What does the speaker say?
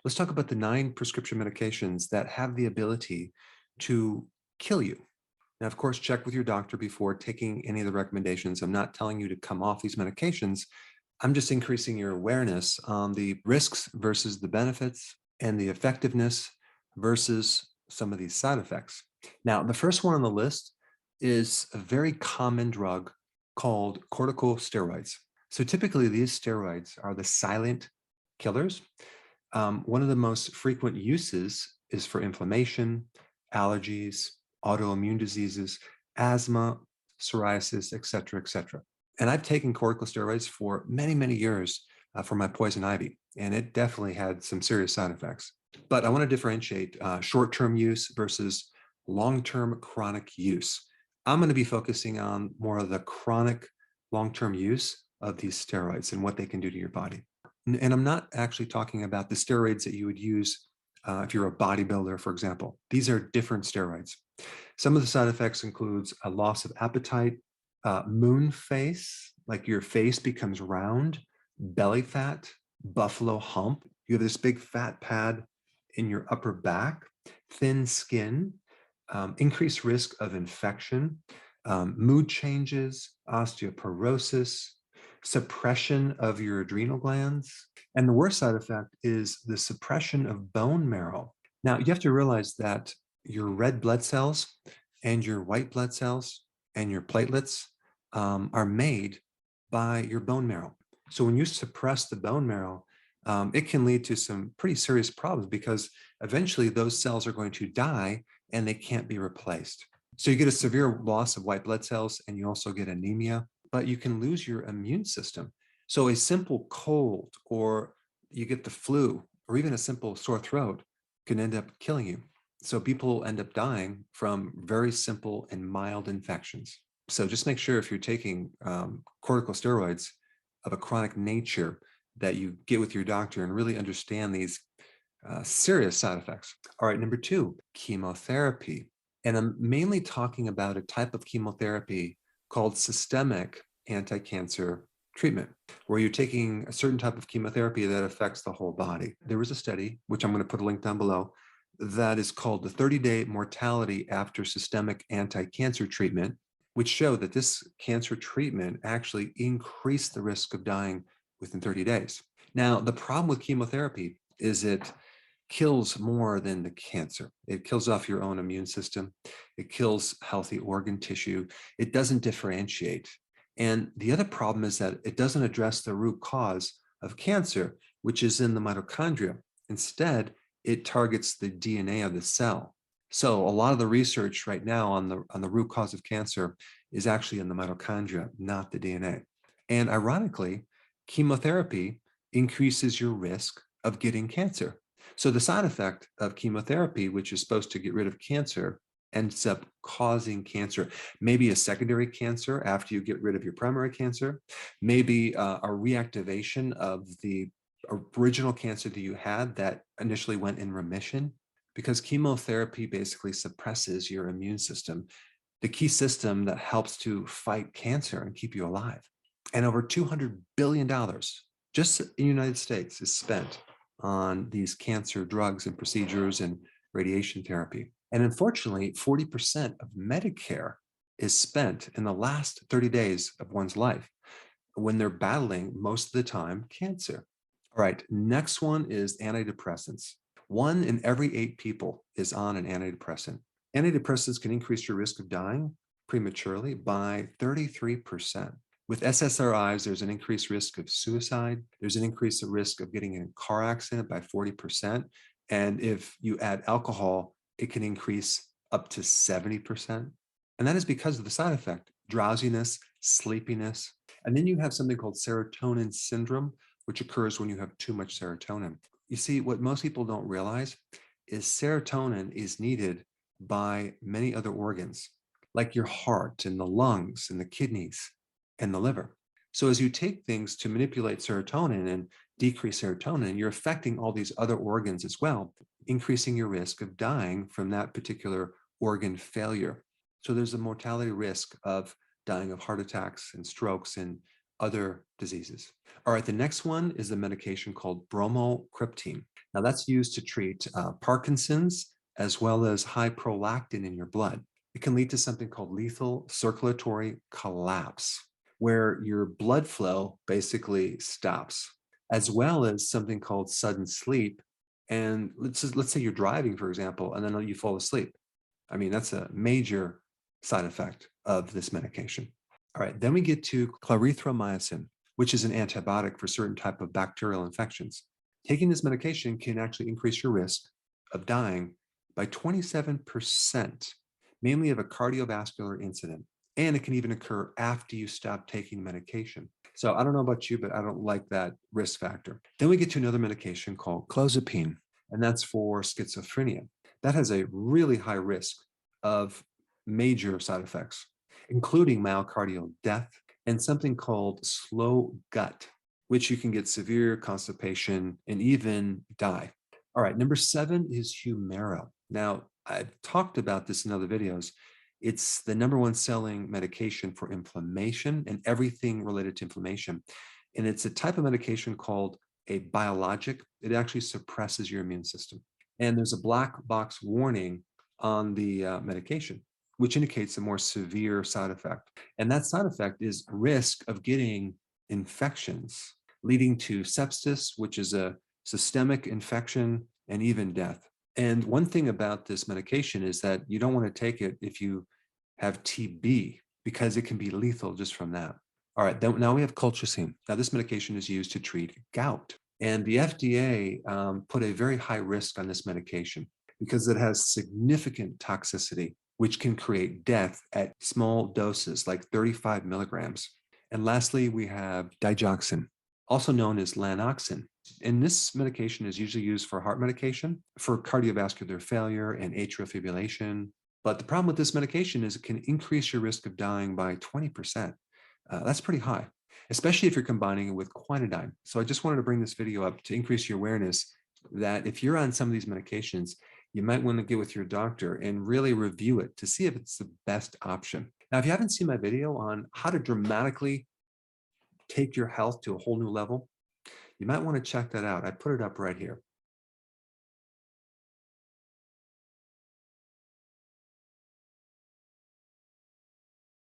Let's talk about the 9 prescription medications that have the ability to kill you. Now, of course, check with your doctor before taking any of the recommendations. I'm not telling you to come off these medications. I'm just increasing your awareness on the risks versus the benefits and the effectiveness versus some of these side effects. Now, the first one on the list is a very common drug called corticosteroids. So typically, these steroids are the silent killers. One of the most frequent uses is for inflammation, allergies, autoimmune diseases, asthma, psoriasis, et cetera, et cetera. And I've taken corticosteroids for many, many years for my poison ivy, and it definitely had some serious side effects. But I want to differentiate short-term use versus long-term chronic use. I'm going to be focusing on more of the chronic long-term use of these steroids and what they can do to your body. And I'm not actually talking about the steroids that you would use if you're a bodybuilder, for example. These are different steroids. Some of the side effects includes a loss of appetite, moon face, like your face becomes round, belly fat, buffalo hump. You have this big fat pad in your upper back, thin skin, increased risk of infection, mood changes, osteoporosis, suppression of your adrenal glands. And the worst side effect is the suppression of bone marrow. Now, you have to realize that your red blood cells and your white blood cells and your platelets are made by your bone marrow. So when you suppress the bone marrow, it can lead to some pretty serious problems because eventually those cells are going to die and they can't be replaced. So you get a severe loss of white blood cells and you also get anemia, but you can lose your immune system. So a simple cold or you get the flu or even a simple sore throat can end up killing you. So people end up dying from very simple and mild infections. So just make sure if you're taking corticosteroids of a chronic nature that you get with your doctor and really understand these serious side effects. All right, number 2, chemotherapy. And I'm mainly talking about a type of chemotherapy called systemic anti-cancer treatment, where you're taking a certain type of chemotherapy that affects the whole body. There was a study, which I'm going to put a link down below, that is called the 30-day mortality after systemic anti-cancer treatment, which showed that this cancer treatment actually increased the risk of dying within 30 days. Now, the problem with chemotherapy is it kills more than the cancer. It kills off your own immune system. It kills healthy organ tissue. It doesn't differentiate. And the other problem is that it doesn't address the root cause of cancer, which is in the mitochondria. Instead, it targets the DNA of the cell. So a lot of the research right now on the root cause of cancer is actually in the mitochondria, not the DNA. And ironically, chemotherapy increases your risk of getting cancer. So the side effect of chemotherapy, which is supposed to get rid of cancer, ends up causing cancer. Maybe a secondary cancer after you get rid of your primary cancer, maybe a reactivation of the original cancer that you had that initially went in remission, because chemotherapy basically suppresses your immune system, the key system that helps to fight cancer and keep you alive. And over $200 billion just in the United States is spent on these cancer drugs and procedures and radiation therapy. And unfortunately, 40% of Medicare is spent in the last 30 days of one's life when they're battling, most of the time, cancer. All right, next one is antidepressants. 1 in every 8 people is on an antidepressant. Antidepressants can increase your risk of dying prematurely by 33%. With SSRIs, there's an increased risk of suicide. There's an increased risk of getting in a car accident by 40%. And if you add alcohol, it can increase up to 70%. And that is because of the side effect, drowsiness, sleepiness. And then you have something called serotonin syndrome, which occurs when you have too much serotonin. You see, what most people don't realize is serotonin is needed by many other organs, like your heart and the lungs and the kidneys and the liver. So as you take things to manipulate serotonin and decrease serotonin, you're affecting all these other organs as well, increasing your risk of dying from that particular organ failure. So there's a mortality risk of dying of heart attacks and strokes and other diseases. All right, the next one is a medication called bromocriptine. Now that's used to treat Parkinson's as well as high prolactin in your blood. It can lead to something called lethal circulatory collapse, where your blood flow basically stops, as well as something called sudden sleep. And let's say you're driving, for example, and then you fall asleep. I mean, that's a major side effect of this medication. All right, then we get to clarithromycin, which is an antibiotic for certain type of bacterial infections. Taking this medication can actually increase your risk of dying by 27%, mainly of a cardiovascular incident. And it can even occur after you stop taking medication. So I don't know about you, but I don't like that risk factor. Then we get to another medication called clozapine, and that's for schizophrenia. That has a really high risk of major side effects, including myocardial death and something called slow gut, which you can get severe constipation and even die. All right, number 7 is Humira. Now, I've talked about this in other videos. It's the #1 selling medication for inflammation and everything related to inflammation. And it's a type of medication called a biologic. It actually suppresses your immune system. And there's a black box warning on the medication, which indicates a more severe side effect. And that side effect is risk of getting infections, leading to sepsis, which is a systemic infection, and even death. And one thing about this medication is that you don't want to take it if you have TB, because it can be lethal just from that. All right, then now we have colchicine. Now this medication is used to treat gout. And the FDA put a very high risk on this medication because it has significant toxicity, which can create death at small doses, like 35 milligrams. And lastly, we have digoxin, also known as lanoxin. And this medication is usually used for heart medication, for cardiovascular failure and atrial fibrillation. But the problem with this medication is it can increase your risk of dying by 20%. That's pretty high, especially if you're combining it with quinidine. So I just wanted to bring this video up to increase your awareness that if you're on some of these medications, you might want to get with your doctor and really review it to see if it's the best option. Now, if you haven't seen my video on how to dramatically take your health to a whole new level, you might want to check that out. I put it up right here.